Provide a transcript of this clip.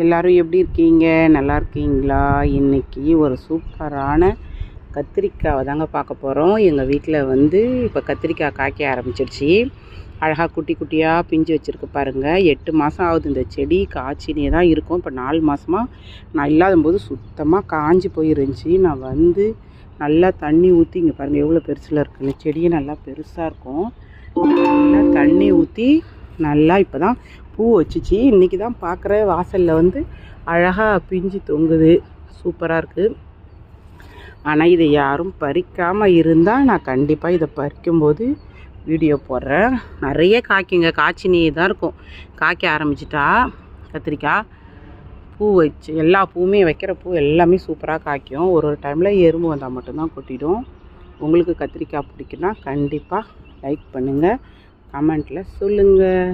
எல்லோரும் எப்படி இருக்கீங்க? நல்லா இருக்கீங்களா? இன்றைக்கி ஒரு சூப்பரான கத்திரிக்காவை தாங்க பார்க்க போகிறோம். எங்கள் வீட்டில் இப்போ கத்திரிக்காய் காய்க்க ஆரம்பிச்சிருச்சு. அழகாக குட்டி குட்டியாக பிஞ்சு வச்சுருக்கு பாருங்கள். 8 மாதம் ஆகுது இந்த செடி. காய்ச்சினே தான் இருக்கும். இப்போ 4 மாதமாக நான் இல்லாதபோது சுத்தமாக காஞ்சி போயிருந்துச்சு. நான் நல்லா தண்ணி ஊற்றி, இங்கே பாருங்கள் எவ்வளோ பெருசில் இருக்குன்னு. செடியே நல்லா பெருசாக இருக்கும். நல்லா தண்ணி ஊற்றி நல்லா இப்போ தான் பூ வச்சிச்சு. இன்றைக்கி தான் பார்க்குற வாசலில் அழகாக பிஞ்சு தொங்குது. சூப்பராக இருக்குது. ஆனால் இதை யாரும் பறிக்காமல் இருந்தால் நான் கண்டிப்பாக இதை பறிக்கும்போது வீடியோ போடுறேன். நிறைய காய்க்குங்க. காய்ச்சினே தான் இருக்கும். காய்க்க ஆரம்பிச்சிட்டா கத்திரிக்காய் பூ வச்சு எல்லா பூவுமே வைக்கிற பூ எல்லாமே சூப்பராக காய்க்கும். ஒரு டைமில் எறும்பு வந்தால் மட்டும்தான் கொட்டிடும். உங்களுக்கு கத்திரிக்காய் பிடிக்குன்னா கண்டிப்பாக லைக் பண்ணுங்கள், கமெண்ட்டில் சொல்லுங்கள்.